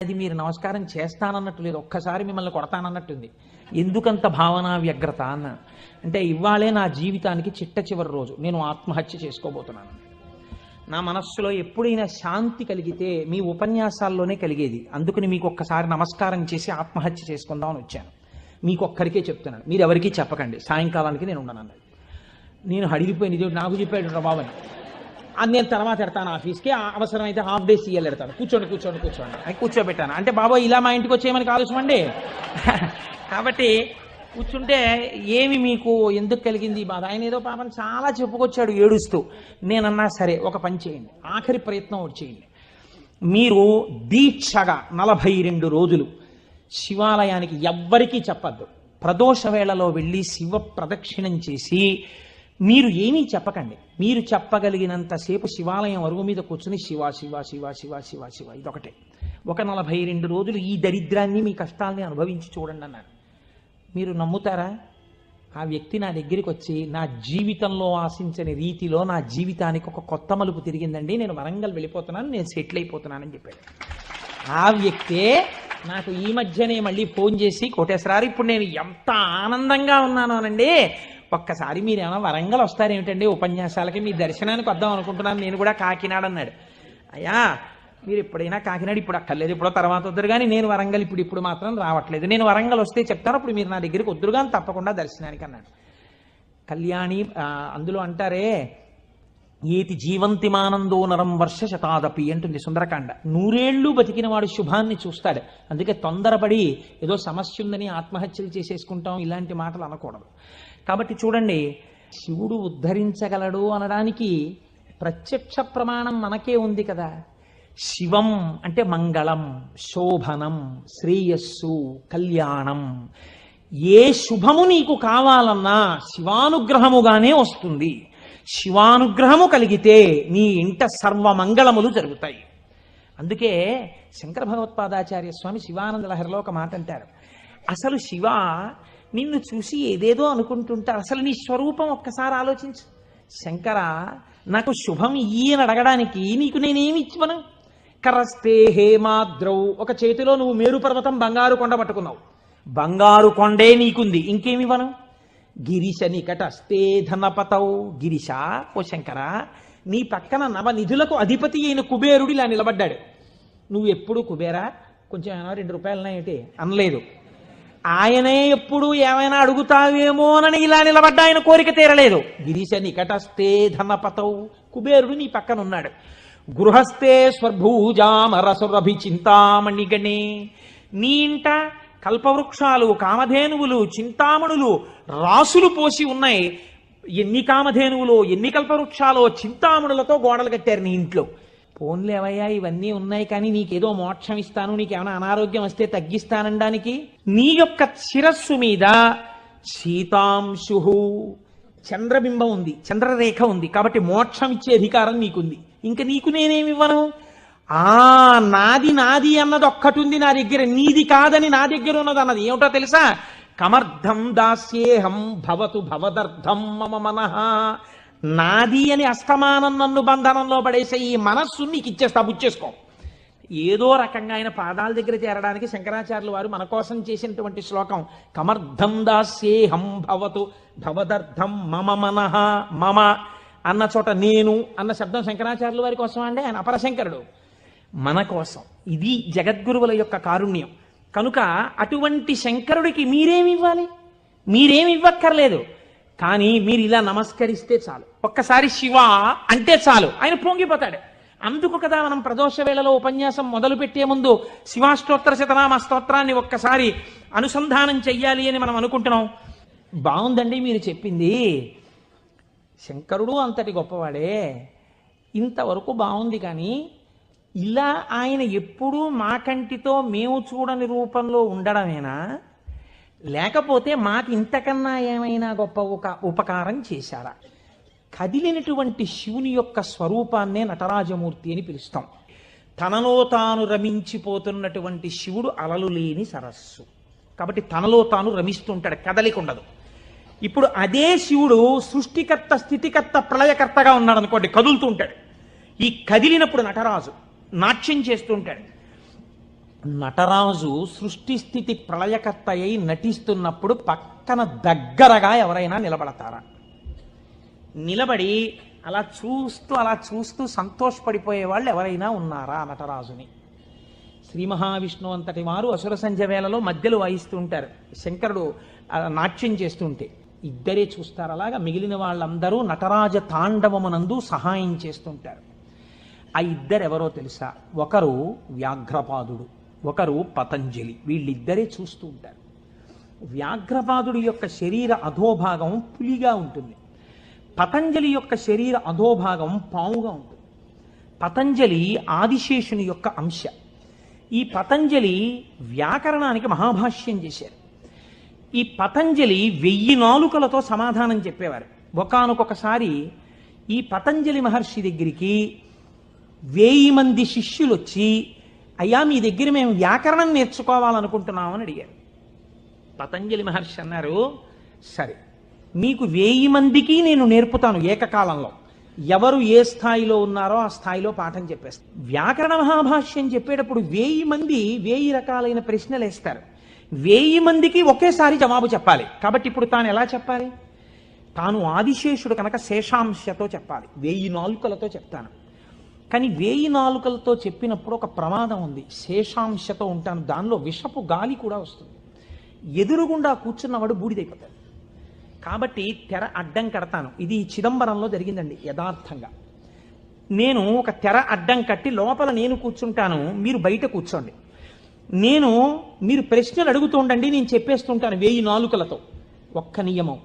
అది మీరు నమస్కారం చేస్తానన్నట్టు లేదు, ఒక్కసారి మిమ్మల్ని కొడతానన్నట్టుంది. ఎందుకంత భావన వ్యగ్రత అన్న అంటే ఇవాళే నా జీవితానికి చిట్ట చివరి రోజు, నేను ఆత్మహత్య చేసుకోబోతున్నాను. నా మనస్సులో ఎప్పుడైనా శాంతి కలిగితే మీ ఉపన్యాసాల్లోనే కలిగేది. అందుకని మీకు ఒక్కసారి నమస్కారం చేసి ఆత్మహత్య చేసుకుందామని వచ్చాను. మీకు ఒక్కరికే చెప్తున్నాను, మీరు ఎవరికీ చెప్పకండి, సాయంకాలానికి నేను ఉండను అన్నది. నేను అడిగిపోయింది, ఇది నాకు చెప్పాడు బాబని. అది నేను తర్వాత ఎడతాను ఆఫీస్కి, అవసరమైతే హాఫ్ డే సీఎల్ ఎడతాను, కూర్చోండి కూర్చోండి కూర్చోండి అని కూర్చోబెట్టాను. అంటే బాబా ఇలా మా ఇంటికి వచ్చేయమని ఆలోచమండి. కాబట్టి కూర్చుంటే ఏమి మీకు ఎందుకు కలిగింది బాధ? ఆయన ఏదో పాపం చాలా చెప్పుకొచ్చాడు ఏడుస్తూ. నేనన్నా సరే ఒక పని చేయండి, ఆఖరి ప్రయత్నం ఒకటి చేయండి. మీరు దీక్షగా 42 రోజులు శివాలయానికి ఎవ్వరికీ చెప్పద్దు. ప్రదోష వేళలో వెళ్ళి శివ ప్రదక్షిణం చేసి మీరు ఏమీ చెప్పకండి. మీరు చెప్పగలిగినంతసేపు శివాలయం అరుగు మీద కూర్చుని శివ శివ శివ శివ శివ శివ ఇదొకటే. ఒక 42 రోజులు ఈ దరిద్రాన్ని, మీ కష్టాల్ని అనుభవించి చూడండి అన్నాడు. మీరు నమ్ముతారా? ఆ వ్యక్తి నా దగ్గరికి వచ్చి నా జీవితంలో ఆశించని రీతిలో నా జీవితానికి ఒక కొత్త మలుపు తిరిగిందండి, నేను వరంగల్ వెళ్ళిపోతున్నాను, నేను సెటిల్ అయిపోతున్నానని చెప్పాడు. ఆ వ్యక్తే నాకు ఈ మధ్యనే మళ్ళీ ఫోన్ చేసి, కోటేశ్వరారు ఇప్పుడు నేను ఎంత ఆనందంగా ఉన్నానోనండి, ఒక్కసారి మీరు ఏమైనా వరంగల్ వస్తారేమిటండి ఉపన్యాసాలకి, మీ దర్శనానికి వద్దాం అనుకుంటున్నాను, నేను కూడా కాకినాడ అన్నాడు. అయ్యా మీరు ఎప్పుడైనా కాకినాడ ఇప్పుడు అక్కర్లేదు, ఇప్పుడు తర్వాత వద్దురు కానీ, నేను వరంగల్ ఇప్పుడు మాత్రం రావట్లేదు, నేను వరంగల్ వస్తే చెప్తాను, అప్పుడు మీరు నా దగ్గరికి వద్దురు కానీ తప్పకుండా దర్శనానికి అన్నాడు. కళ్యాణి అందులో అంటారే, ఏతి జీవంతిమానందో నరం వర్ష శతాదపి అంటుంది సుందరకాండ. 100 ఏళ్ళు బతికిన వాడు శుభాన్ని చూస్తాడు. అందుకే తొందరపడి ఏదో సమస్య ఉందని ఆత్మహత్యలు చేసేసుకుంటాం, ఇలాంటి మాటలు అనకూడదు. కాబట్టి చూడండి, శివుడు ఉద్ధరించగలడు అనడానికి ప్రత్యక్ష ప్రమాణం మనకే ఉంది కదా. శివం అంటే మంగళం, శోభనం, శ్రేయస్సు, కళ్యాణం. ఏ శుభము నీకు కావాలన్నా శివానుగ్రహముగానే వస్తుంది. శివానుగ్రహము కలిగితే నీ ఇంట సర్వమంగళములు జరుగుతాయి. అందుకే శంకర భగవత్పాదాచార్య స్వామి శివానంద లహరిలో ఒక మాట అంటారు, అసలు శివ నిన్ను చూసి ఏదేదో అనుకుంటుంటారు, అసలు నీ స్వరూపం ఒక్కసారి ఆలోచించు. శంకర నాకు శుభం ఇయ్యని అడగడానికి నీకు నేనేమి ఇచ్చివను? కరస్తే హేమాద్రౌ, ఒక చేతిలో నువ్వు మేరు పర్వతం బంగారు కొండ పట్టుకున్నావు, బంగారు కొండే నీకుంది, ఇంకేమివ్వను? గిరిశ నికటస్తే ధనపతౌ, గిరిశ ఓ శంకర నీ పక్కన నవనిధులకు అధిపతి అయిన కుబేరుడు ఇలా నిలబడ్డాడు, నువ్వు ఎప్పుడు కుబేరా కొంచెం 2 రూపాయలున్నాయేంటి అనలేదు. ఆయనే ఎప్పుడు ఏమైనా అడుగుతావేమోనని ఇలా నిలబడ్డా, ఆయన కోరిక తీరలేదు. గిరిశ నికటస్తే ధనపతౌ, కుబేరుడు నీ పక్కన ఉన్నాడు. గృహస్థే స్వర్భూజామరసురభి చింతామణిగణే, నీ ఇంట కల్పవృక్షాలు, కామధేనువులు, చింతామణులు రాసులు పోసి ఉన్నాయి. ఎన్ని కామధేనువులో, ఎన్ని కల్పవృక్షాలో, చింతామణులతో గోడలు కట్టారు నీ ఇంట్లో. పోన్లేవయ్యా ఇవన్నీ ఉన్నాయి కానీ నీకేదో మోక్షం ఇస్తాను, నీకేమైనా అనారోగ్యం వస్తే తగ్గిస్తానడానికి, నీ యొక్క శిరస్సు మీద శీతాంశు చంద్రబింబం ఉంది, చంద్రరేఖ ఉంది, కాబట్టి మోక్షం ఇచ్చే అధికారం నీకుంది. ఇంకా నీకు నేనేమివ్వను? నాది నాది అన్నది ఒక్కటి ఉంది నా దగ్గర, నీది కాదని నా దగ్గర ఉన్నది అన్నది ఏమిటో తెలుసా? కమర్థం దాస్యేహం భవతు భవదర్థం మమ మనః. నాది అని అస్తమానం నన్ను బంధనంలో పడేసే ఈ మనస్సు నీకు ఇచ్చేస్తా, బుచ్చేసుకో. ఏదో రకంగా ఆయన పాదాల దగ్గర చేరడానికి శంకరాచార్యులు వారు మన కోసం చేసినటువంటి శ్లోకం కమర్థం దాస్యేహం భవతు భవదర్థం మమ మనః. మమ అన్న చోట నేను అన్న శబ్దం శంకరాచార్యుల వారి కోసం అండి, ఆయన అపరశంకరుడు, మన కోసం. ఇది జగద్గురువుల యొక్క కారుణ్యం. కనుక అటువంటి శంకరుడికి మీరేమి ఇవ్వాలి? మీరేమి ఇవ్వక్కర్లేదు, కానీ మీరు ఇలా నమస్కరిస్తే చాలు, ఒక్కసారి శివ అంటే చాలు, ఆయన పొంగిపోతాడు. అందుకు కదా మనం ప్రదోష వేళలో ఉపన్యాసం మొదలు పెట్టే ముందు శివాష్టోత్తర శతనామ స్తోత్రాన్ని ఒక్కసారి అనుసంధానం చెయ్యాలి అని మనం అనుకుంటున్నాం. బాగుందండి మీరు చెప్పింది, శంకరుడు అంతటి గొప్పవాడే, ఇంతవరకు బాగుంది, కానీ ఇలా ఆయన ఎప్పుడూ మా కంటితో మేము చూడని రూపంలో ఉండడమేనా, లేకపోతే మాకు ఇంతకన్నా ఏమైనా గొప్ప ఉపకారం చేశారా? కదిలినటువంటి శివుని యొక్క స్వరూపాన్నే నటరాజమూర్తి అని పిలుస్తాం. తనలో తాను రమించిపోతున్నటువంటి శివుడు అలలు లేని సరస్సు, కాబట్టి తనలో తాను రమిస్తుంటాడు, కదలిక ఉండదు. ఇప్పుడు అదే శివుడు సృష్టికర్త, స్థితికర్త, ప్రళయకర్తగా ఉన్నాడు అనుకోండి, కదులుతూ ఉంటాడు. ఈ కదిలినప్పుడు నటరాజు నాట్యం చేస్తుంటాడు. నటరాజు సృష్టి స్థితి ప్రళయకర్త అయి నటిస్తున్నప్పుడు పక్కన దగ్గరగా ఎవరైనా నిలబడతారా? నిలబడి అలా చూస్తూ సంతోషపడిపోయే వాళ్ళు ఎవరైనా ఉన్నారా నటరాజుని? శ్రీ మహావిష్ణువు అంతటి వారు అసుర సంధ్య వేళలో మధ్యలో వాయిస్తూ ఉంటారు, శంకరుడు నాట్యం చేస్తుంటే ఇద్దరే చూస్తారు. అలాగా మిగిలిన వాళ్ళందరూ నటరాజ తాండవమునందు సహాయం చేస్తుంటారు. ఆ ఇద్దరెవరో తెలుసా? ఒకరు వ్యాఘ్రపాదుడు, ఒకరు పతంజలి. వీళ్ళిద్దరే చూస్తూ ఉంటారు. వ్యాఘ్రపాదుడి యొక్క శరీర అధోభాగం పులిగా ఉంటుంది, పతంజలి యొక్క శరీర అధోభాగం పావుగా ఉంటుంది. పతంజలి ఆదిశేషుని యొక్క అంశ. ఈ పతంజలి వ్యాకరణానికి మహాభాష్యం చేశారు. ఈ పతంజలి 1000 నాలుకలతో సమాధానం చెప్పేవారు. ఒకానొకసారి ఈ పతంజలి మహర్షి దగ్గరికి 1000 మంది శిష్యులు వచ్చి, అయ్యా మీ దగ్గర మేము వ్యాకరణం నేర్చుకోవాలనుకుంటున్నామని అడిగారు. పతంజలి మహర్షి అన్నారు, సరే మీకు 1000 మందికి నేను నేర్పుతాను ఏకకాలంలో. ఎవరు ఏ స్థాయిలో ఉన్నారో ఆ స్థాయిలో పాఠం చెప్పేస్తారు. వ్యాకరణ మహాభాష్యం చెప్పేటప్పుడు 1000 మంది 1000 రకాలైన ప్రశ్నలు వేస్తారు. 1000 మందికి ఒకేసారి జవాబు చెప్పాలి. కాబట్టి ఇప్పుడు తాను ఎలా చెప్పాలి? తాను ఆదిశేషుడు కనుక శేషాంశతో చెప్పాలి, 1000 నాలుకలతో చెప్తాను. కానీ 1000 నాలుకలతో చెప్పినప్పుడు ఒక ప్రమాదం ఉంది. శేషాంశతో ఉంటాను, దానిలో విషపు గాలి కూడా వస్తుంది, ఎదురుగుండా కూర్చున్నవాడు బూడిదైపోతాడు. కాబట్టి తెర అడ్డం కడతాను. ఇది చిదంబరంలో జరిగిందండి యథార్థంగా. నేను ఒక తెర అడ్డం కట్టి లోపల నేను కూర్చుంటాను, మీరు బయట కూర్చోండి. మీరు ప్రశ్నలు అడుగుతూ ఉండండి, నేను చెప్పేస్తుంటాను 1000 నాలుకలతో. ఒక్క నియమం,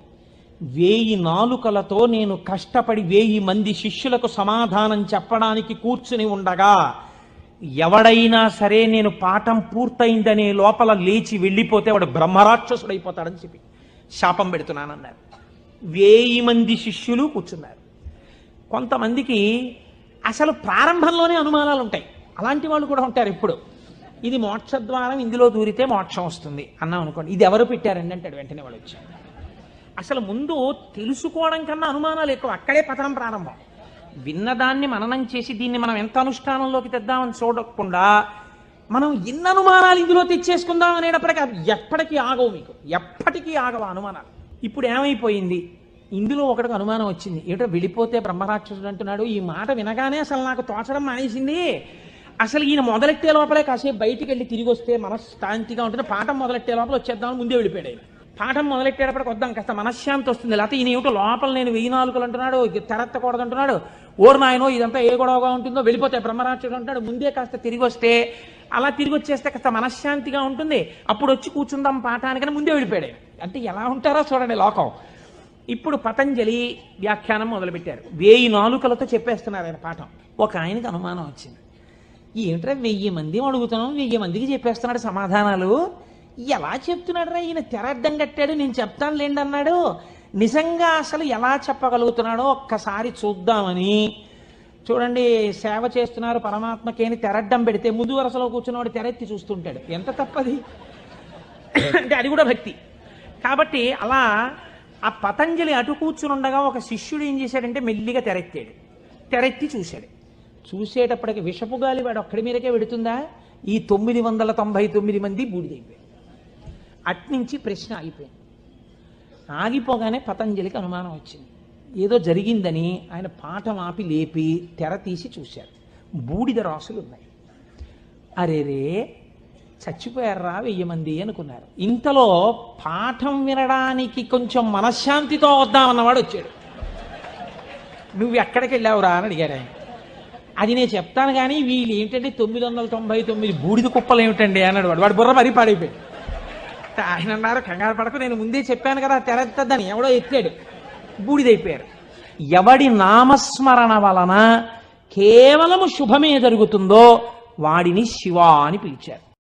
1000 నాలుకలతో నేను కష్టపడి 1000 మంది శిష్యులకు సమాధానం చెప్పడానికి కూర్చుని ఉండగా ఎవడైనా సరే నేను పాఠం పూర్తయిందనే లోపల లేచి వెళ్ళిపోతే వాడు బ్రహ్మరాక్షసుడైపోతాడని చెప్పి శాపం పెడుతున్నానన్నారు. 1000 మంది శిష్యులు కూర్చున్నారు. కొంతమందికి అసలు ప్రారంభంలోనే అనుమానాలు ఉంటాయి, అలాంటి వాళ్ళు కూడా ఉంటారు. ఇప్పుడు ఇది మోక్షద్వారం, ఇందులో దూరితే మోక్షం వస్తుంది అన్నాం అనుకోండి, ఇది ఎవరు పెట్టారండి అంటాడు వెంటనే వాడు వచ్చి. అసలు ముందు తెలుసుకోవడం కన్నా అనుమానాలు ఎక్కువ, అక్కడే పతనం ప్రారంభం. విన్నదాన్ని మననం చేసి దీన్ని మనం ఎంత అనుష్ఠానంలోకి తెద్దామని చూడకుండా మనం ఎన్ని అనుమానాలు ఇందులో తెచ్చేసుకుందాం అనేటప్పటికీ అవి ఎప్పటికీ ఆగవు, మీకు ఎప్పటికీ ఆగవు అనుమానాలు. ఇప్పుడు ఏమైపోయింది, ఇందులో ఒకటికి అనుమానం వచ్చింది, ఏటో వెళ్ళిపోతే బ్రహ్మరాక్షసుడు అంటున్నాడు. ఈ మాట వినగానే అసలు నాకు తోచడం మానేసింది. అసలు ఈయన మొదలెట్టే లోపలే కాసేపు బయటికి వెళ్ళి తిరిగి వస్తే మనశ్శాంతిగా ఉంటుంది. పాఠం మొదలెట్టే లోపల వచ్చేద్దామని ముందే వెళ్ళిపోయాడు ఆయన. పాఠం మొదలెట్టేటప్పటికి వద్దాం, కాస్త మనశ్శాంతి వస్తుంది. లేకపోతే ఈయన ఏమిటో లోపల నేను 1000 నాలుకలు అంటున్నాడు, తెరత్తకూడదు అంటున్నాడు, ఓరు నాయనో ఇదంతా ఏ గొడవగా ఉంటుందో, వెళ్ళిపోతే బ్రహ్మరాక్షసుడు అంటాడు. ముందే కాస్త తిరిగి వస్తే, అలా తిరిగి వచ్చేస్తే కాస్త మనశ్శాంతిగా ఉంటుంది, అప్పుడు వచ్చి కూర్చుందాం పాఠానికని ముందే వెళ్ళిపోయాడు. అంటే ఎలా ఉంటారో చూడండి లోకం. ఇప్పుడు పతంజలి వ్యాఖ్యానం మొదలుపెట్టారు, 1000 నాలుకలతో చెప్పేస్తున్నారు ఆయన పాఠం. ఒక ఆయనకి అనుమానం వచ్చింది, ఏమిట్రా 1000 మంది అడుగుతున్నాం, 1000 మందికి చెప్పేస్తున్నాడు సమాధానాలు, ఎలా చెప్తున్నాడు రా ఈయన? తెర అడ్డం కట్టాడు, నేను చెప్తాను లేండి అన్నాడు. నిజంగా అసలు ఎలా చెప్పగలుగుతున్నాడో ఒక్కసారి చూద్దామని. చూడండి, సేవ చేస్తున్నారు పరమాత్మకి అని తెరడ్డం పెడితే ముందు వరుసలో కూర్చున్నవాడు తెరెత్తి చూస్తుంటాడు, ఎంత తప్పది అంటే అది కూడా భక్తి. కాబట్టి అలా ఆ పతంజలి అటు కూర్చుని ఉండగా ఒక శిష్యుడు ఏం చేశాడంటే మెల్లిగా తెరెత్తి చూశాడు. చూసేటప్పటికి విషపు గాలి వాడు ఒక్కడి మీదకే పెడుతుందా, ఈ 999 మంది బూడిదైపోయారు. అట్నుంచి ప్రశ్న ఆగిపోయింది. ఆగిపోగానే పతంజలికి అనుమానం వచ్చింది, ఏదో జరిగిందని. ఆయన పాఠం ఆపి లేపి తెర తీసి చూశారు, బూడిద రాసులు ఉన్నాయి. అరేరే చచ్చిపోయారా 1000 మంది అనుకున్నారు. ఇంతలో పాఠం వినడానికి కొంచెం మనశ్శాంతితో వద్దామన్నవాడు వచ్చాడు. నువ్వు ఎక్కడికి వెళ్ళావురా అని అడిగాడు ఆయన. అది నేను చెప్తాను కానీ వీళ్ళు ఏంటంటే 999 బూడిద కుప్పలు ఏమిటండి అన్నాడు వాడు. వాడు బుర్ర మరీ పాడైపోయాడు. ఆయన అన్నారు, కంగారు పడకు, నేను ముందే చెప్పాను కదా తెరత్తద్దని. ఎవడో ఎత్తాడు, బూడిదైపోయారు. ఎవడి నామస్మరణ వలన కేవలము శుభమే జరుగుతుందో వాడిని శివ అని పిలిచారు.